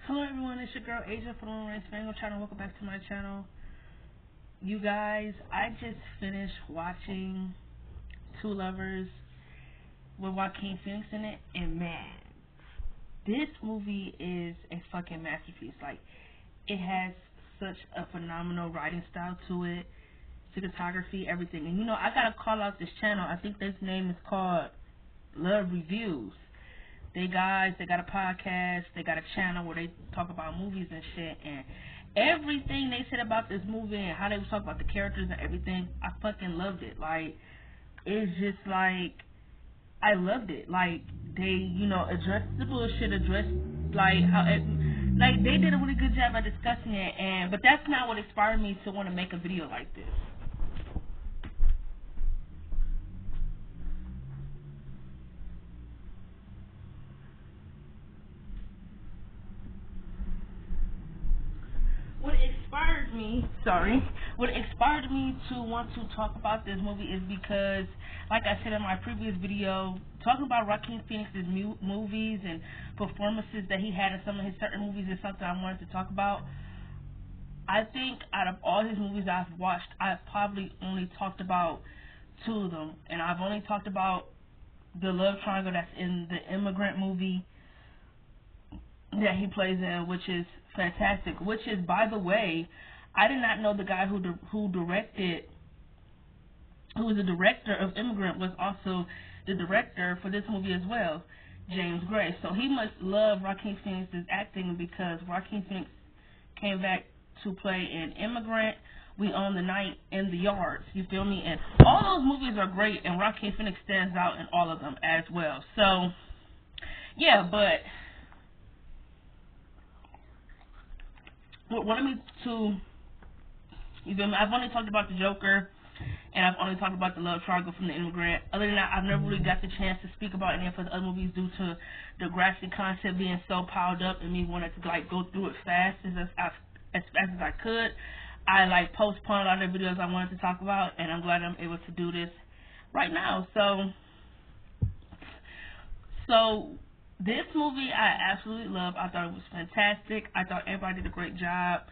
Hello everyone, it's your girl Asia from the Race Fango channel. Welcome back to my channel. You guys, I just finished watching Two Lovers with Joaquin Phoenix in it, and man, this movie is a fucking masterpiece. Like, it has such a phenomenal writing style to it, cinematography, everything. And you know, I gotta call out this channel. I think this name is called Love Reviews. They got a podcast, they got a channel where they talk about movies and shit, and everything they said about this movie and how they was talking about the characters and everything, I fucking loved it. Like, it's just like, I loved it. Like, they, you know, addressed the bullshit, like, how it, like, they did a really good job at discussing it, but that's not what inspired me to want to make a video like this. What inspired me to want to talk about this movie is because, like I said in my previous video, talking about Joaquin Phoenix's movies and performances that he had in some of his certain movies is something I wanted to talk about. I think out of all his movies I've watched, I've probably only talked about two of them, and I've only talked about the love triangle that's in the Immigrant movie that he plays in, which is fantastic. Which is, by the way, I did not know the guy who was the director of Immigrant was also the director for this movie as well, James Gray. So he must love Joaquin Phoenix's acting, because Joaquin Phoenix came back to play in Immigrant, We Own the Night, and The Yards. You feel me? And all those movies are great, and Joaquin Phoenix stands out in all of them as well. So, yeah, but what wanted me to... You feel me? I've only talked about the Joker, and I've only talked about the love triangle from the Immigrant. Other than that, I've never really got the chance to speak about any of the other movies due to the graphic content being so piled up and me wanting to like go through it fast as fast as I could. I like postponed a lot of the videos I wanted to talk about, and I'm glad I'm able to do this right now. So this movie I absolutely love. I thought it was fantastic. I thought everybody did a great job.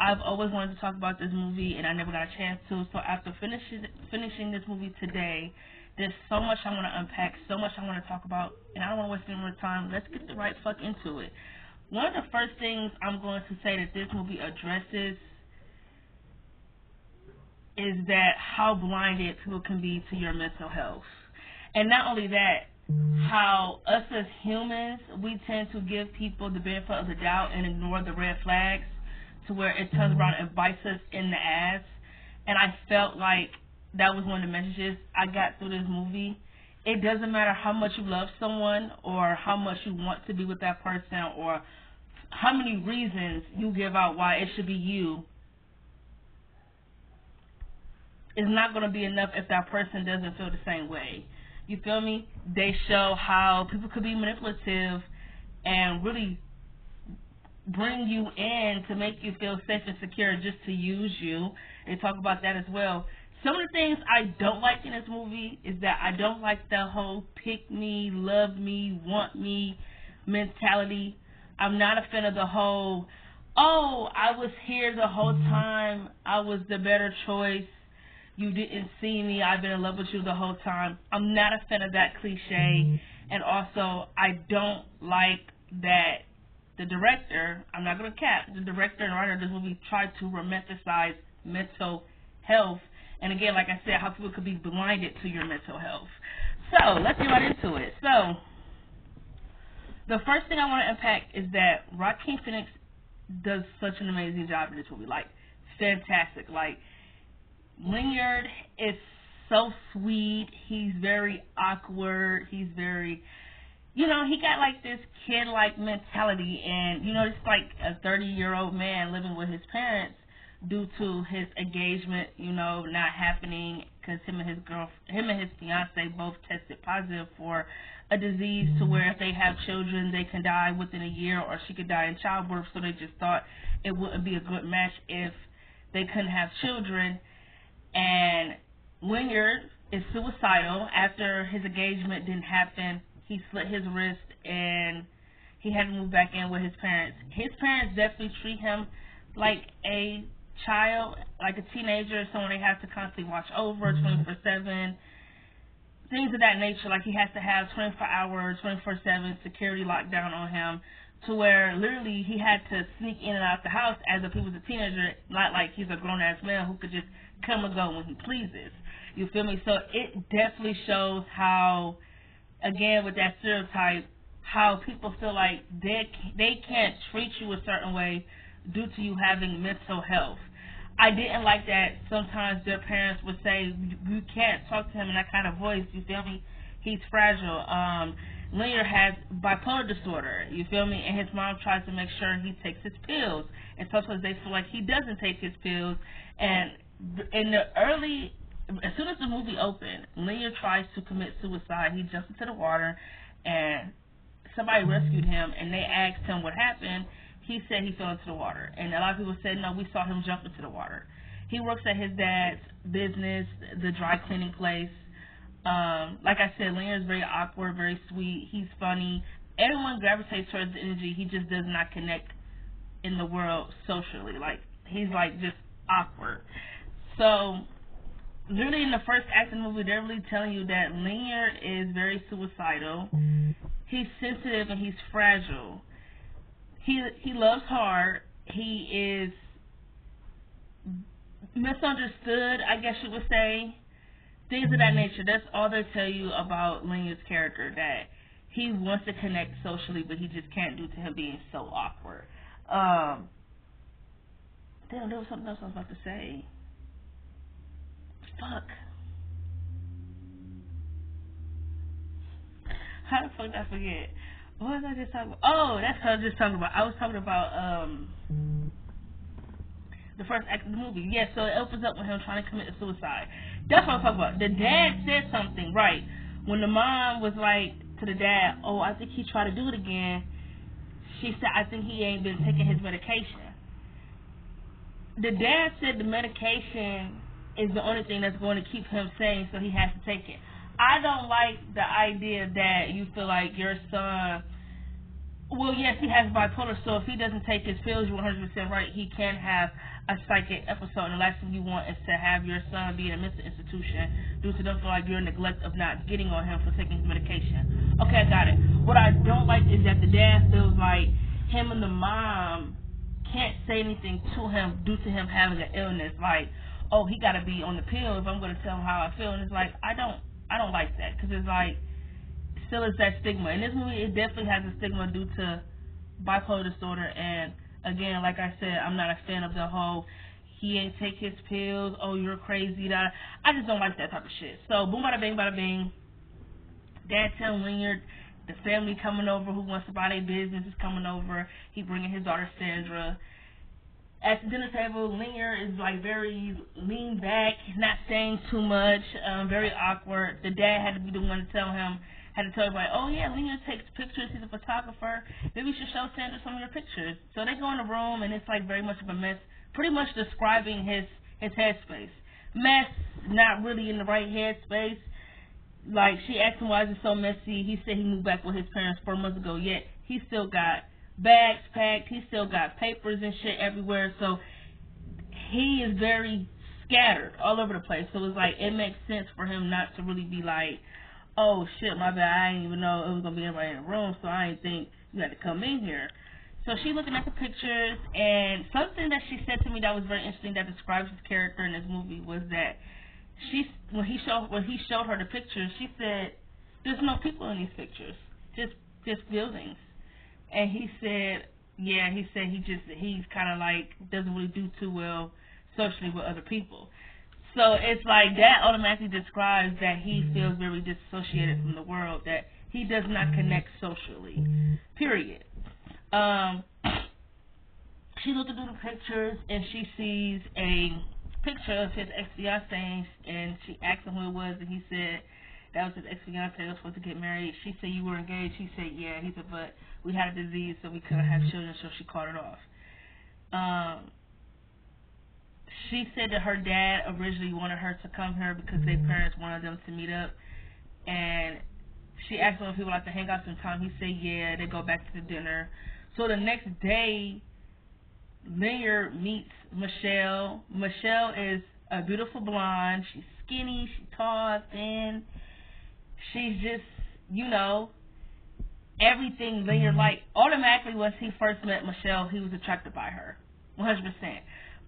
I've always wanted to talk about this movie, and I never got a chance to. So after finishing this movie today, there's so much I want to unpack, so much I want to talk about, and I don't want to waste any more time. Let's get the right fuck into it. One of the first things I'm going to say that this movie addresses is that how blinded people can be to your mental health. And not only that, how us as humans, we tend to give people the benefit of the doubt and ignore the red flags, to where it turns around and bites us in the ass. And I felt like that was one of the messages I got through this movie. It doesn't matter how much you love someone, or how much you want to be with that person, or how many reasons you give out why it should be you. It's not going to be enough if that person doesn't feel the same way. You feel me? They show how people could be manipulative and really bring you in to make you feel safe and secure just to use you. They talk about that as well. Some of the things I don't like in this movie is that I don't like the whole pick me, love me, want me mentality. I'm not a fan of the whole, oh, I was here the whole time, I was the better choice, you didn't see me, I've been in love with you the whole time. I'm not a fan of that cliche. And also, I don't like that the director, I'm not going to cap, the director and writer of this movie tried to romanticize mental health. And again, like I said, how people could be blinded to your mental health. So, let's get right into it. So, the first thing I want to unpack is that Joaquin Phoenix does such an amazing job in this movie. Like, fantastic. Like, Leonard is so sweet. He's very awkward. He's very... You know, he got like this kid-like mentality, and you know, it's like a 30-year-old man living with his parents due to his engagement, you know, not happening because him and his fiance both tested positive for a disease to where if they have children, they can die within a year, or she could die in childbirth. So they just thought it wouldn't be a good match if they couldn't have children. And Leonard is suicidal after his engagement didn't happen. He slit his wrist and he had to move back in with his parents. His parents definitely treat him like a child, like a teenager, someone they have to constantly watch over 24/7. Things of that nature, like he has to have 24-hour, 24/7 security lockdown on him, to where literally he had to sneak in and out the house as if he was a teenager, not like he's a grown-ass man who could just come and go when he pleases. You feel me? So it definitely shows how, again, with that stereotype, how people feel like they can't treat you a certain way due to you having mental health. I didn't like that sometimes their parents would say, you can't talk to him in that kind of voice, you feel me? He's fragile. Linear has bipolar disorder, you feel me? And his mom tries to make sure he takes his pills. And sometimes they feel like he doesn't take his pills. And in the early, as soon as the movie opened, Linear tries to commit suicide. He jumps into the water, and somebody rescued him, and they asked him what happened. He said he fell into the water. And a lot of people said, no, we saw him jump into the water. He works at his dad's business, the dry cleaning place. Like I said, Linear is very awkward, very sweet. He's funny. Everyone gravitates towards the energy. He just does not connect in the world socially. Like, he's like just awkward. So, literally in the first act of the movie, they're really telling you that Linear is very suicidal. He's sensitive and he's fragile. He loves hard. He is misunderstood, I guess you would say. Things of that nature. That's all they tell you about Linear's character, that he wants to connect socially, but he just can't due to him being so awkward. Damn, there was something else I was about to say. Fuck. How the fuck did I forget? What was I just talking about? Oh, that's what I was just talking about. I was talking about the first act of the movie. Yeah, so it opens up with him trying to commit suicide. That's what I'm talking about. The dad said something, right? When the mom was like to the dad, oh, I think he tried to do it again, she said, I think he ain't been taking his medication. The dad said the medication is the only thing that's going to keep him sane, so he has to take it. I don't like the idea that you feel like your son, well, yes, he has bipolar, so if he doesn't take his pills, you're 100% right, he can have a psychic episode, and the last thing you want is to have your son be in a mental institution due to them feel like you're neglect of not getting on him for taking his medication. Okay, I got it. What I don't like is that the dad feels like him and the mom can't say anything to him due to him having an illness, like, oh, he got to be on the pill if I'm going to tell him how I feel, and it's like, I don't like that, because it's like, still is that stigma. In this movie, it definitely has a stigma due to bipolar disorder, and again, like I said, I'm not a fan of the whole, he ain't take his pills, oh, you're crazy, that I just don't like that type of shit. So, boom, bada bing, dad telling Linear, the family coming over who wants to buy their business is coming over, he bringing his daughter Sandra. At the dinner table, Linear is like very lean back, not saying too much, very awkward. The dad had to be the one to tell him, had to tell everybody, oh yeah, Linear takes pictures, he's a photographer, maybe you should show Sandra some of your pictures. So they go in the room and it's like very much of a mess, pretty much describing his headspace. Mess, not really in the right headspace. Like, she asked him why is it so messy, he said he moved back with his parents 4 months ago, yet he still got bags packed, he still got papers and shit everywhere, so he is very scattered all over the place. So it's like, it makes sense for him not to really be like, oh shit, my bad, I didn't even know it was going to be everybody in the room, so I didn't think you had to come in here. So she's looking at the pictures, and something that she said to me that was very interesting that describes his character in this movie was that when he showed her the pictures, she said, there's no people in these pictures, just buildings. And he said, yeah, he's kind of like, doesn't really do too well socially with other people. So it's like, that automatically describes that he feels very disassociated from the world, that he does not connect socially, period. She looked through the pictures, and she sees a picture of his ex-fiancé, and she asked him who it was, and he said that was his ex-fiancé, they were supposed to get married. She said, you were engaged? He said, yeah. He said, but we had a disease, so we couldn't have children, so she called it off. She said that her dad originally wanted her to come here because their parents wanted them to meet up, and She asked him if he would like to hang out sometime. He said yeah. They go back to the dinner. So the next day, Lanyard meets Michelle. Michelle is a beautiful blonde. She's skinny. She's tall, thin. She's just, everything Lanyard liked. Automatically, once he first met Michelle, he was attracted by her, 100%.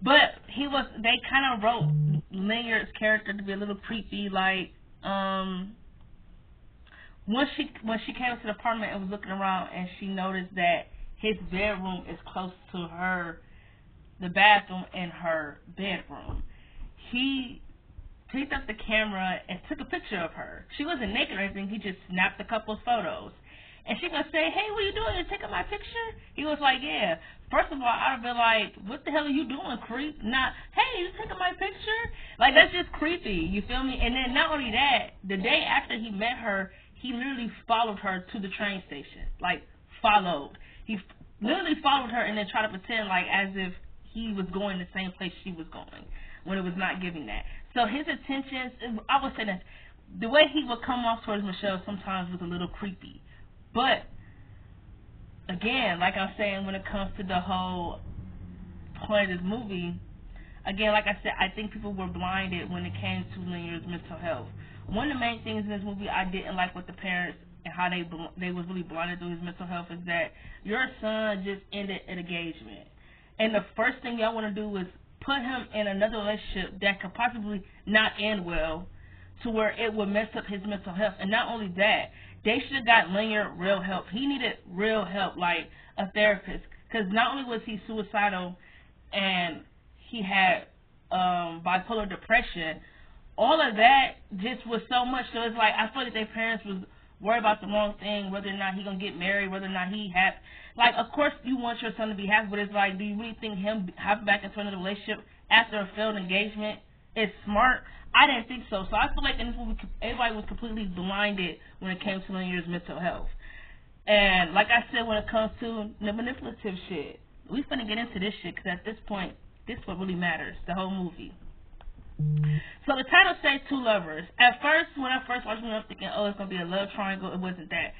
But they kind of wrote Lanyard's character to be a little creepy. Like, when she came to the apartment and was looking around, and she noticed that his bedroom is close to the bathroom in her bedroom. He picked up the camera and took a picture of her. She wasn't naked or anything. He just snapped a couple of photos. And she gonna say, hey, what are you doing? You taking my picture? He was like, yeah. First of all, I'd have been like, what the hell are you doing, creep? Not, hey, you taking my picture? Like, that's just creepy. You feel me? And then not only that, the day after he met her, he literally followed her to the train station. Like, followed. He literally followed her and then tried to pretend like as if he was going the same place she was going when it was not giving that. So his intentions, I would say that the way he would come off towards Michelle sometimes was a little creepy. But, again, like I'm saying, when it comes to the whole point of this movie, again, like I said, I think people were blinded when it came to Lanyard's mental health. One of the main things in this movie I didn't like with the parents and how they was really blinded to his mental health is that your son just ended an engagement. And the first thing y'all want to do is put him in another relationship that could possibly not end well to where it would mess up his mental health. And not only that, they should have got Lanyard real help. He needed real help, like a therapist. Because not only was he suicidal and he had bipolar depression, all of that just was so much. So it's like, I feel like their parents was worried about the wrong thing, whether or not he going to get married, whether or not he had, like, of course you want your son to be happy, but it's like, do you really think him hopping back into another relationship after a failed engagement is smart? I didn't think so. So I feel like in this movie, everybody was completely blinded when it came to Lanyard's mental health. And like I said, when it comes to the manipulative shit, we finna get into this shit, because at this point, this is what really matters, the whole movie. So the title says Two Lovers. At first, when I first watched it, I was thinking, oh, it's going to be a love triangle. It wasn't that.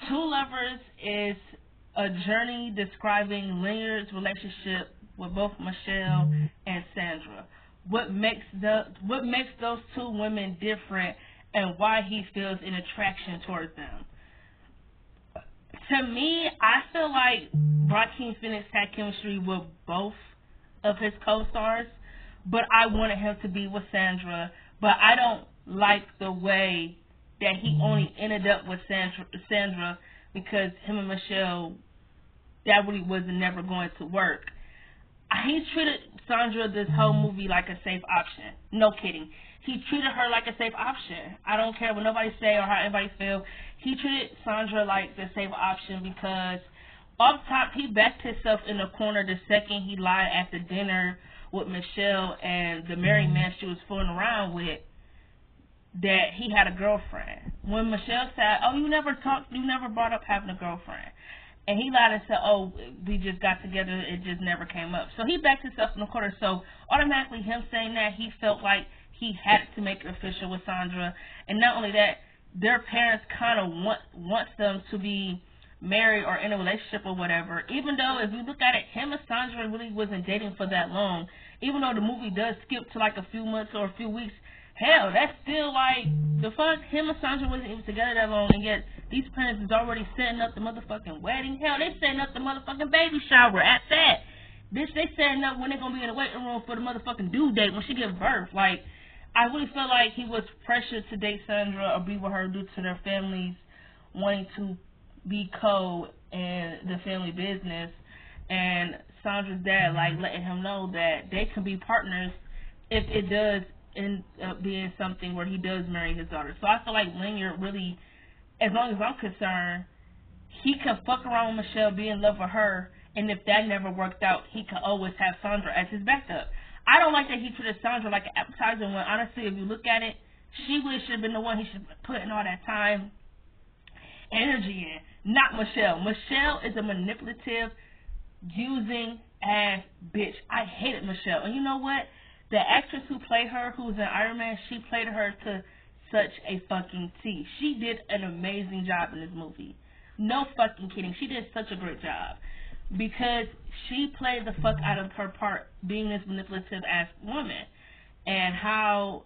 Two Lovers is a journey describing Lanyard's relationship with both Michelle and Sandra. What makes those two women different and why he feels an attraction towards them. To me, I feel like Joaquin Phoenix had chemistry with both of his co-stars, but I wanted him to be with Sandra. But I don't like the way that he only ended up with Sandra because him and Michelle, that really was never going to work. He treated Sandra this whole movie like a safe option. No kidding. He treated her like a safe option. I don't care what nobody say or how anybody feel. He treated Sandra like the safe option because off top he backed himself in the corner the second he lied at the dinner with Michelle and the married man she was fooling around with that he had a girlfriend. When Michelle said, oh, you never brought up having a girlfriend. And he lied and said, oh, we just got together, it just never came up. So he backed himself in the corner. So automatically him saying that, he felt like he had to make it official with Sandra. And not only that, their parents kind of wants them to be married or in a relationship or whatever. Even though if you look at it, him and Sandra really wasn't dating for that long. Even though the movie does skip to like a few months or a few weeks, hell, that's still like, the fuck, him and Sandra wasn't even together that long, and yet these parents is already setting up the motherfucking wedding. Hell, they setting up the motherfucking baby shower at that. Bitch, they setting up when they gonna be in the waiting room for the motherfucking due date when she gives birth. Like, I really feel like he was pressured to date Sandra or be with her due to their families wanting to be in the family business, and Sandra's dad like letting him know that they can be partners if it does end up being something where he does marry his daughter. So I feel like Lanyard really, as long as I'm concerned, he can fuck around with Michelle, be in love with her, and if that never worked out, he can always have Sandra as his backup. I don't like that he treated Sandra like an appetizer when honestly, if you look at it, she really should have been the one he should have put in all that time, energy in, not Michelle. Michelle is a manipulative, using ass bitch. I hated Michelle. And you know what? The actress who played her, who was in Iron Man, she played her to such a fucking T. She did an amazing job in this movie. No fucking kidding. She did such a great job. Because she played the fuck out of her part being this manipulative ass woman. And how,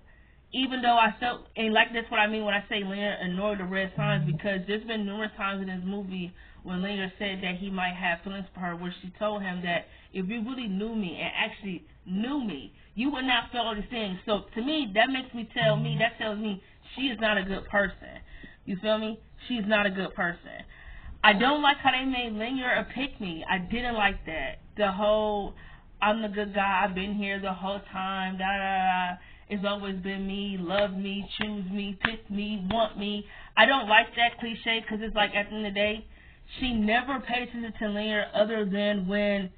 even though I felt, and like that's what I mean when I say Leonard ignored the red signs, because there's been numerous times in this movie when Leonard said that he might have feelings for her, where she told him that if you really knew me and actually knew me, you would not feel all these things. So to me, that tells me she is not a good person. You feel me? She's not a good person. I don't like how they made Leonard a pick-me. I didn't like that. The whole, I'm the good guy, I've been here the whole time, da da da. It's always been me, love me, choose me, pick me, want me. I don't like that cliche, because it's like at the end of the day, she never paid attention to Leonard other than when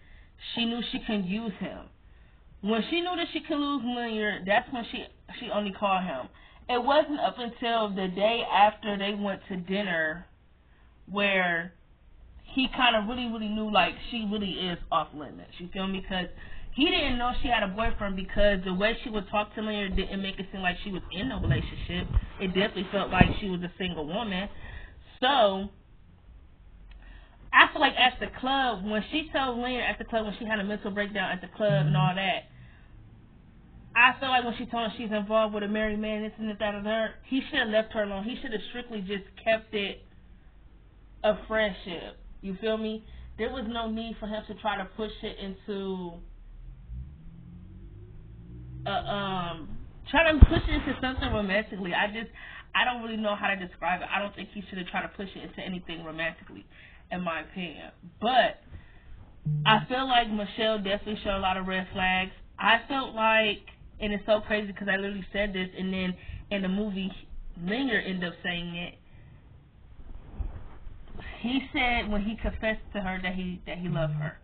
she knew she could use him. When she knew that she could lose Leonard, that's when she only called him. It wasn't up until the day after they went to dinner where he kind of really knew, like, she really is off limits. You feel me? Because he didn't know she had a boyfriend, because the way she would talk to Leonard didn't make it seem like she was in a relationship. It definitely felt like she was a single woman. So I feel like at the club, when she told Leonard at the club, when she had a mental breakdown at the club and all that, I feel like when she told him she's involved with a married man, this and that and that, he should have left her alone. He should have strictly just kept it a friendship. You feel me? There was no need for him to try to push it into something romantically. I don't really know how to describe it. I don't think he should have tried to push it into anything romantically, in my opinion. But I feel like Michelle definitely showed a lot of red flags. I felt like, and it's so crazy because I literally said this, and then in the movie, Leonard ended up saying it. He said when he confessed to her that he loved her,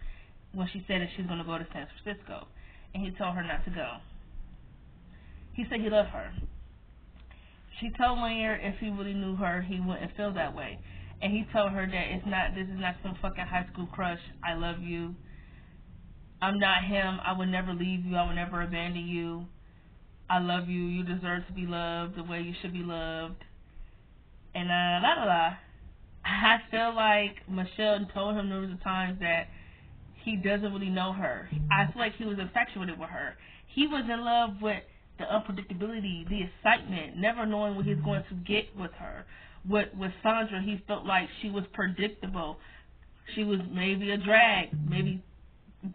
when she said that she was going to go to San Francisco, and he told her not to go. He said he loved her. She told Leonard if he really knew her, he wouldn't feel that way. And he told her that this is not some fucking high school crush. I love you. I'm not him. I would never leave you. I would never abandon you. I love you. You deserve to be loved the way you should be loved. And I feel like Michelle told him numerous times that he doesn't really know her. I feel like he was infatuated with her. He was in love with the unpredictability, the excitement, never knowing what he's going to get with her. With Sandra, he felt like she was predictable. She was maybe a drag, maybe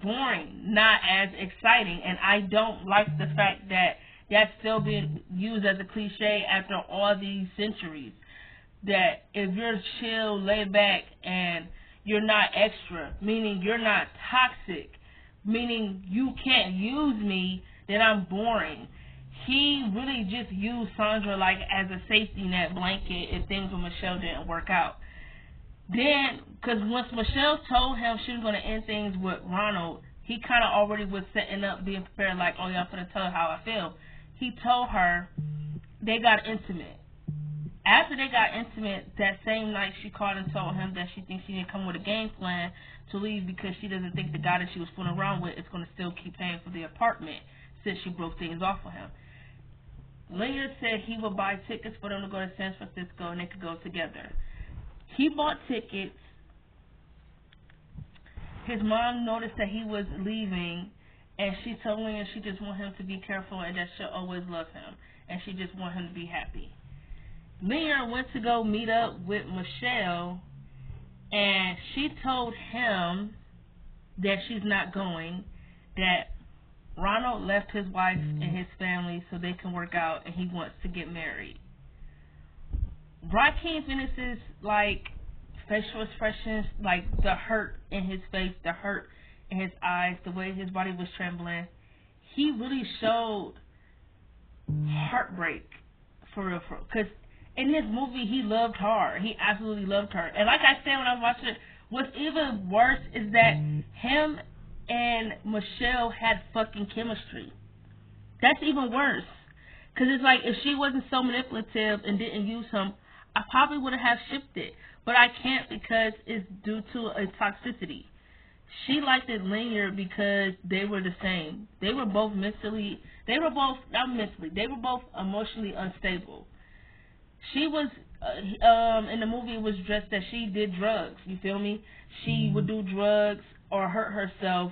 boring, not as exciting. And I don't like the fact that that's still being used as a cliche after all these centuries. That if you're chill, laid back, and you're not extra, meaning you're not toxic, meaning you can't use me, then I'm boring. He really just used Sandra like as a safety net blanket if things with Michelle didn't work out. Then, because once Michelle told him she was going to end things with Ronald, he kind of already was setting up, being prepared, like, oh yeah, I'm going to tell her how I feel. He told her they got intimate. After they got intimate, that same night she called and told him that she thinks she didn't come with a game plan to leave because she doesn't think the guy that she was fooling around with is going to still keep paying for the apartment since she broke things off with him. Leonard said he would buy tickets for them to go to San Francisco and they could go together. He bought tickets. His mom noticed that he was leaving, and she told Leonard she just want him to be careful and that she'll always love him, and she just want him to be happy. Leonard went to go meet up with Michelle, and she told him that she's not going, that Ronald left his wife and his family so they can work out, and he wants to get married. Joaquin Phoenix's, like, facial expressions, like the hurt in his face, the hurt in his eyes, the way his body was trembling, he really showed heartbreak for real. Because in this movie, he loved her. He absolutely loved her. And like I said when I was watching it, what's even worse is that him and Michelle had fucking chemistry. That's even worse. Because it's like, if she wasn't so manipulative and didn't use him, I probably would have shifted. But I can't because it's due to a toxicity. She liked Leonard because they were the same. They were both emotionally unstable. She was in the movie it was dressed that she did drugs. You feel me? She would do drugs or hurt herself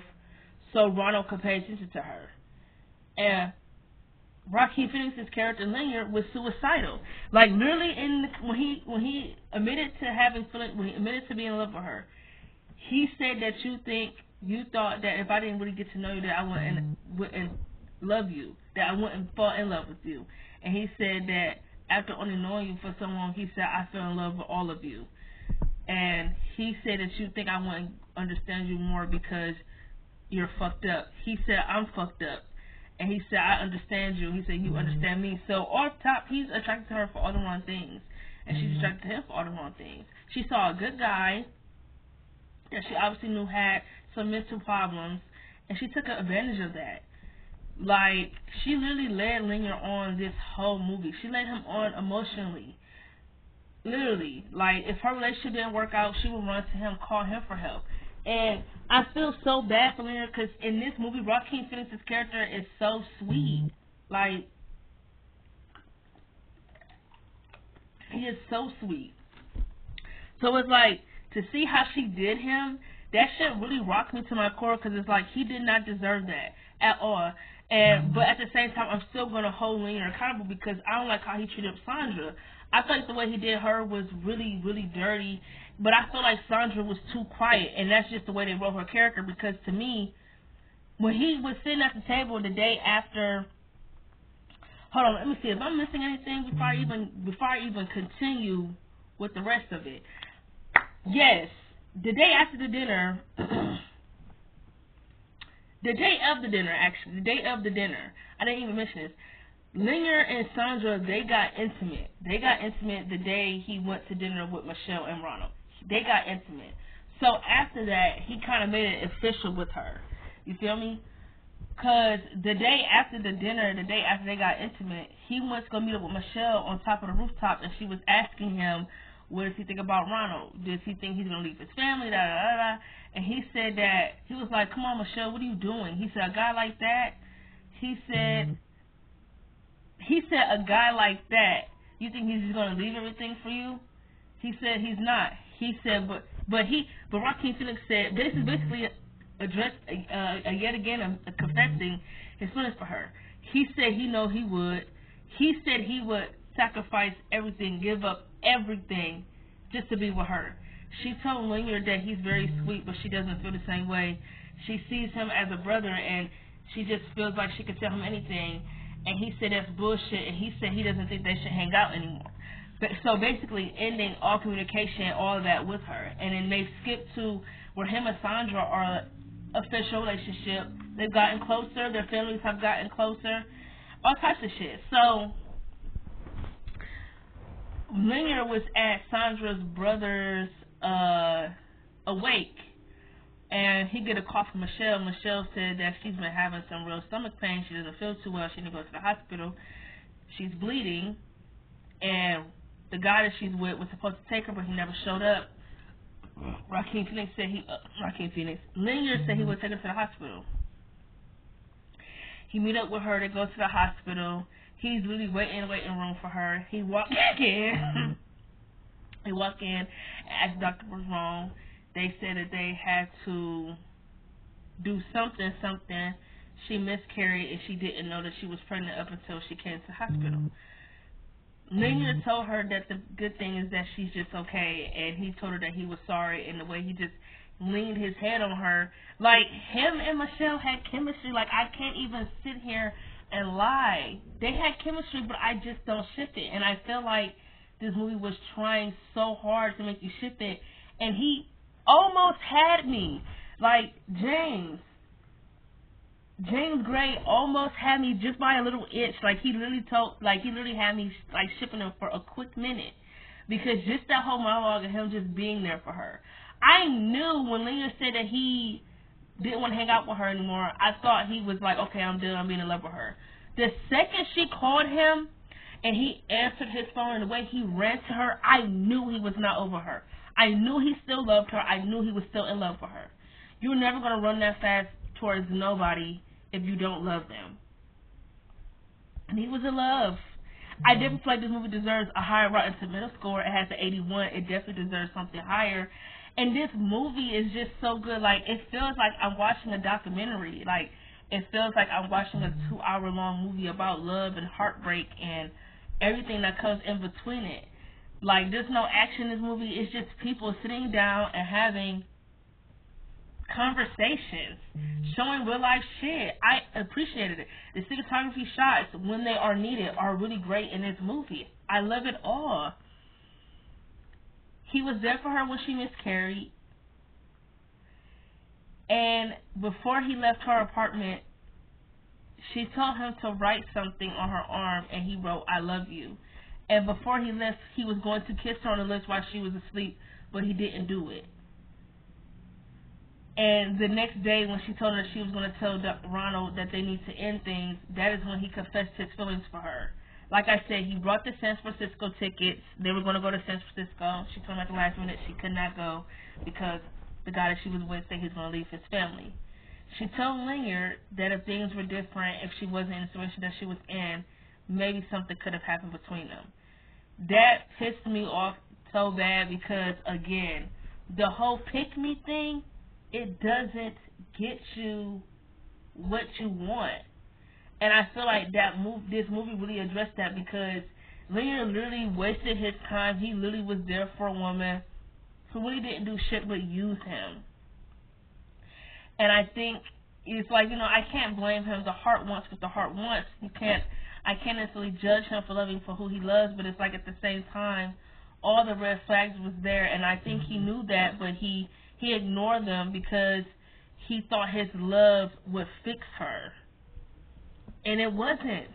so Ronald could pay attention to her. And Joaquin Phoenix's character Linear was suicidal. Like literally, when he admitted to having feelings, when he admitted to being in love with her, he said that you thought that if I didn't really get to know you, that I wouldn't love you, that I wouldn't fall in love with you. And he said that after only knowing you for so long, he said I fell in love with all of you. And he said that you think I wouldn't understand you more because you're fucked up. He said I'm fucked up. And he said, I understand you. He said, you understand me. So off top, he's attracted to her for all the wrong things. And she's attracted to him for all the wrong things. She saw a good guy that she obviously knew had some mental problems. And she took advantage of that. Like, she literally led Linear on this whole movie. She led him on emotionally. Literally. Like, if her relationship didn't work out, she would run to him, call him for help. And I feel so bad for Linear because in this movie, Joaquin Phoenix's character is so sweet. Like, he is so sweet. So it's like, to see how she did him, that shit really rocked me to my core because it's like, he did not deserve that at all. And but at the same time, I'm still going to hold Linear accountable because I don't like how he treated Sandra. I feel like the way he did her was really, really dirty. But I feel like Sandra was too quiet, and that's just the way they wrote her character. Because to me, when he was sitting at the table the day after, hold on, let me see if I'm missing anything before I even continue with the rest of it. Yes, the day after the dinner, the day of the dinner. I didn't even mention this. Linear and Sandra, they got intimate. They got intimate the day he went to dinner with Michelle and Ronald. They got intimate. So after that, he kind of made it official with her. You feel me? Because the day after the dinner, the day after they got intimate, he went to go meet up with Michelle on top of the rooftop, and she was asking him, what does he think about Ronald? Does he think he's going to leave his family? Da, da, da, da. And he said that, he was like, come on, Michelle, what are you doing? He said, a guy like that, he said, a guy like that, you think he's just going to leave everything for you? He said he's not. He said, but Joaquin Phoenix said, this is basically addressed, yet again, confessing his feelings for her. He said he know he would. He said he would sacrifice everything, give up everything just to be with her. She told Linear that he's very sweet, but she doesn't feel the same way. She sees him as a brother, and she just feels like she could tell him anything. And he said that's bullshit, and he said he doesn't think they should hang out anymore. But, so basically ending all communication, all of that with her. And then they skip to where him and Sandra are official relationship. They've gotten closer, their families have gotten closer, all types of shit. So Linear was at Sandra's brother's awake, and he get a call from Michelle. Michelle said that she's been having some real stomach pain. She doesn't feel too well. She need to go to the hospital. She's bleeding, and the guy that she's with was supposed to take her, but he never showed up. Linear said he would take her to the hospital. He meet up with her. They go to the hospital. He's really waiting in the waiting room for her. He walked in. He walked in, asked the doctor what was wrong. They said that they had to do something. She miscarried, and she didn't know that she was pregnant up until she came to the hospital. Linear told her that the good thing is that she's just okay, and he told her that he was sorry, and the way he just leaned his head on her, like him and Michelle had chemistry. Like, I can't even sit here and lie. They had chemistry, but I just don't ship it, and I feel like this movie was trying so hard to make you ship it, and he almost had me. Like, James Gray almost had me just by a little inch. Like, he literally had me like shipping him for a quick minute, because just that whole monologue of him just being there for her. I knew when Linear said that he didn't want to hang out with her anymore, I thought he was like, okay, I'm done, I'm being in love with her. The second she called him and he answered his phone and the way he ran to her, I knew he was not over her. I knew he still loved her. I knew he was still in love with her. You're never going to run that fast towards nobody if you don't love them. And he was in love. I definitely feel like this movie deserves a higher Rotten Tomato score. It has an 81. It definitely deserves something higher. And this movie is just so good. Like, it feels like I'm watching a documentary. Like, it feels like I'm watching a 2-hour long movie about love and heartbreak and everything that comes in between it. Like, there's no action in this movie. It's just people sitting down and having conversations, showing real life shit. I appreciated it. The cinematography shots, when they are needed, are really great in this movie. I love it all. He was there for her when she miscarried, and before he left her apartment, she told him to write something on her arm, and he wrote, "I love you." And before he left, he was going to kiss her on the lips while she was asleep, but he didn't do it. And the next day, when she told her she was going to tell Ronald that they need to end things, that is when he confessed his feelings for her. Like I said, he brought the San Francisco tickets. They were going to go to San Francisco. She told him at the last minute she could not go because the guy that she was with said he was going to leave his family. She told Lanyard that if things were different, if she wasn't in the situation that she was in, maybe something could have happened between them. That pissed me off so bad because, again, the whole pick-me thing, it doesn't get you what you want. And I feel like this movie really addressed that because Leonard literally wasted his time. He literally was there for a woman who really didn't do shit but use him. And I think it's like, I can't blame him. The heart wants what the heart wants. I can't necessarily judge him for loving for who he loves, but it's like at the same time, all the red flags was there, and I think he knew that, but he ignored them because he thought his love would fix her. And it wasn't.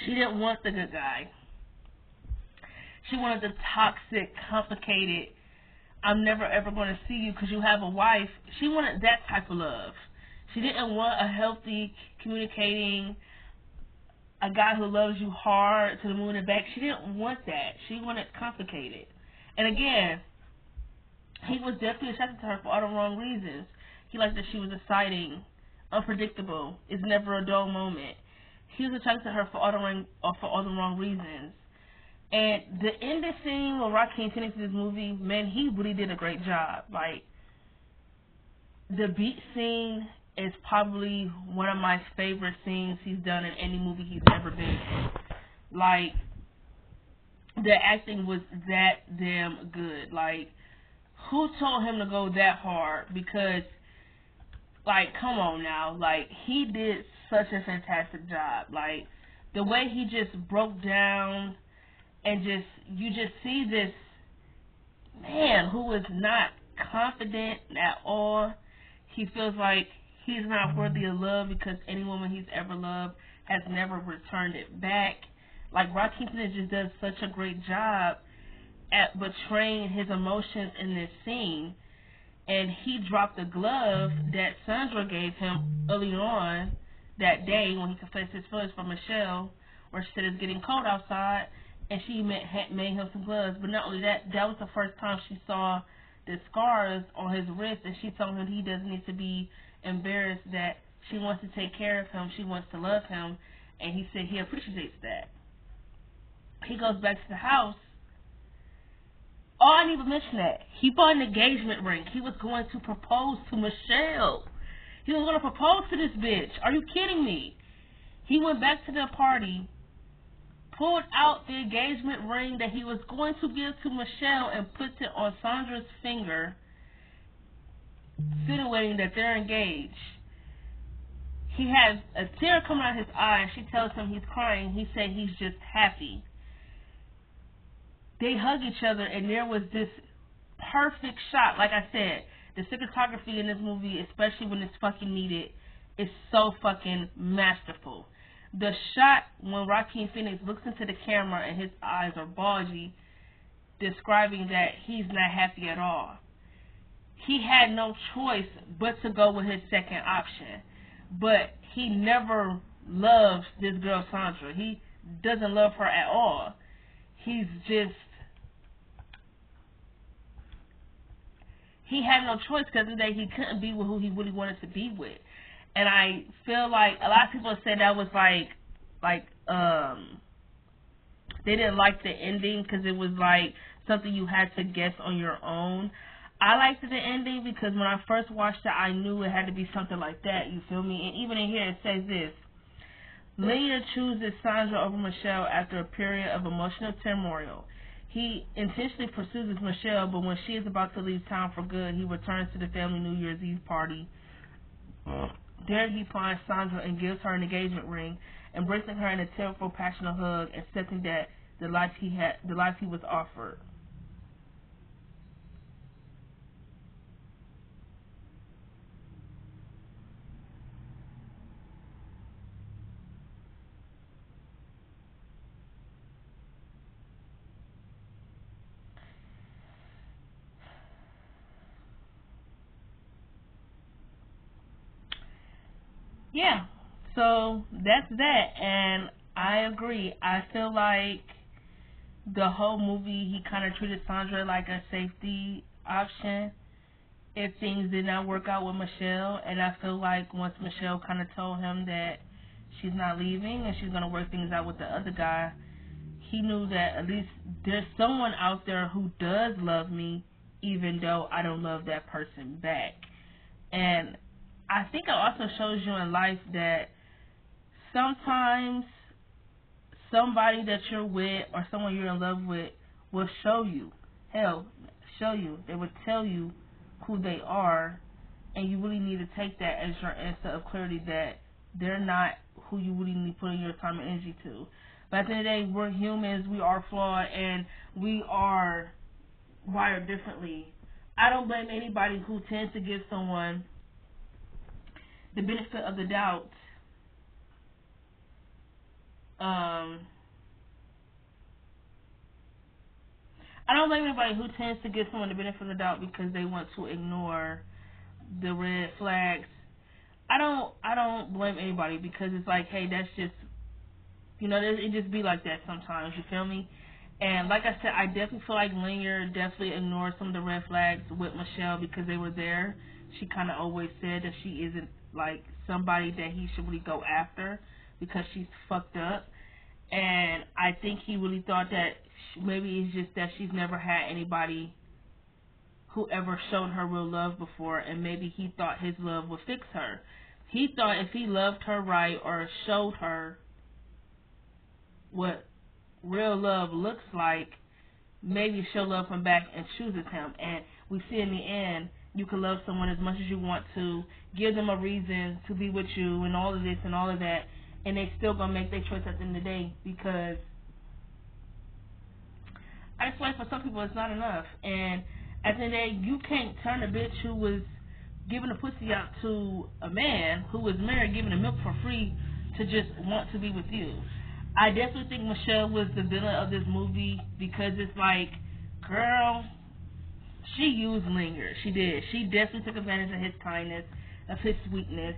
She didn't want the good guy. She wanted the toxic, complicated, I'm never ever going to see you because you have a wife. She wanted that type of love. She didn't want a healthy, communicating, a guy who loves you hard to the moon and back. She didn't want that. She wanted complicated. And again, he was definitely attracted to her for all the wrong reasons. He liked that she was exciting, unpredictable, is never a dull moment. He was attracted to her for all the wrong reasons. And the ending scene with Joaquin Phoenix in this movie, man, he really did a great job. Like, the beat scene is probably one of my favorite scenes he's done in any movie he's ever been in. Like, the acting was that damn good. Like, who told him to go that hard? Because, like, come on now. Like, he did such a fantastic job. Like, the way he just broke down and you just see this man who is not confident at all. He feels like he's not worthy of love because any woman he's ever loved has never returned it back. Like, Joaquin Phoenix just does such a great job at betraying his emotions in this scene. And he dropped the glove that Sandra gave him early on that day when he confessed his feelings for Michelle, where she said it's getting cold outside, and she made him some gloves. But not only that, that was the first time she saw the scars on his wrist, and she told him he doesn't need to be embarrassed, that she wants to take care of him, she wants to love him, and he said he appreciates that. He goes back to the house. Oh, I didn't even mention that. He bought an engagement ring. He was going to propose to Michelle. He was going to propose to this bitch. Are you kidding me? He went back to the party, pulled out the engagement ring that he was going to give to Michelle and put it on Sandra's finger, insinuating that they're engaged. He has a tear coming out of his eye, and she tells him he's crying. He said he's just happy. They hug each other, and there was this perfect shot. Like I said, the cinematography in this movie, especially when it's fucking needed, is so fucking masterful. The shot when Joaquin Phoenix looks into the camera and his eyes are bulgy, describing that he's not happy at all. He had no choice but to go with his second option. But he never loves this girl Sandra. He doesn't love her at all. he had no choice because of that he couldn't be with who he really wanted to be with. And I feel like a lot of people said that was like they didn't like the ending because it was like something you had to guess on your own. I liked the ending because when I first watched it, I knew it had to be something like that. You feel me? And even in here, it says this: Lenya chooses Sandra over Michelle after a period of emotional turmoil. He intentionally pursues Michelle, but when she is about to leave town for good, he returns to the family New Year's Eve party. There he finds Sandra and gives her an engagement ring, embracing her in a tearful, passionate hug, accepting that the life he was offered. Yeah, so that's that, and I agree. I feel like the whole movie, he kind of treated Sandra like a safety option if things did not work out with Michelle. And I feel like once Michelle kind of told him that she's not leaving and she's going to work things out with the other guy, he knew that at least there's someone out there who does love me, even though I don't love that person back. And I think it also shows you in life that sometimes somebody that you're with or someone you're in love with will show you. Hell, show you. They will tell you who they are, and you really need to take that as your answer of clarity that they're not who you really need to put in your time and energy to. But at the end of the day, we're humans, we are flawed, and we are wired differently. I don't blame anybody who tends to give someone the benefit of the doubt. I don't blame anybody who tends to give someone the benefit of the doubt because they want to ignore the red flags. I don't blame anybody because it's like, hey, that's just, it just be like that sometimes. You feel me? And like I said, I definitely feel like Lenya definitely ignored some of the red flags with Michelle because they were there. She kind of always said that she isn't like somebody that he should really go after because she's fucked up. And I think he really thought that maybe it's just that she's never had anybody who ever showed her real love before, and maybe he thought his love would fix her. He thought if he loved her right or showed her what real love looks like, maybe she'll love him back and chooses him. And we see in the end, you can love someone as much as you want to, give them a reason to be with you and all of this and all of that, and they still gonna make their choice at the end of the day because I just feel like for some people it's not enough. And at the end of the day, you can't turn a bitch who was giving a pussy out to a man who was married, giving the milk for free, to just want to be with you. I definitely think Michelle was the villain of this movie because it's like, girl, she used Lenya. She did. She definitely took advantage of his kindness, of his sweetness.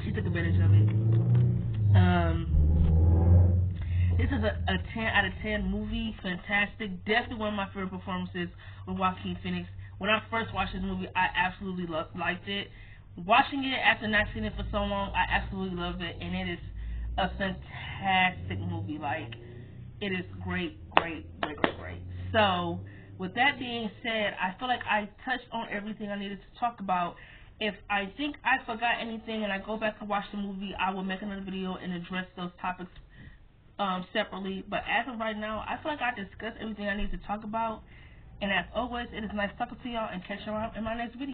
She took advantage of it. This is a 10 out of 10 movie. Fantastic. Definitely one of my favorite performances with Joaquin Phoenix. When I first watched this movie, I absolutely liked it. Watching it after not seeing it for so long, I absolutely love it. And it is a fantastic movie. Like, it is great. So, with that being said, I feel like I touched on everything I needed to talk about. If I think I forgot anything and I go back to watch the movie, I will make another video and address those topics separately. But as of right now, I feel like I discussed everything I need to talk about. And as always, it is nice talking to y'all and catch y'all in my next video.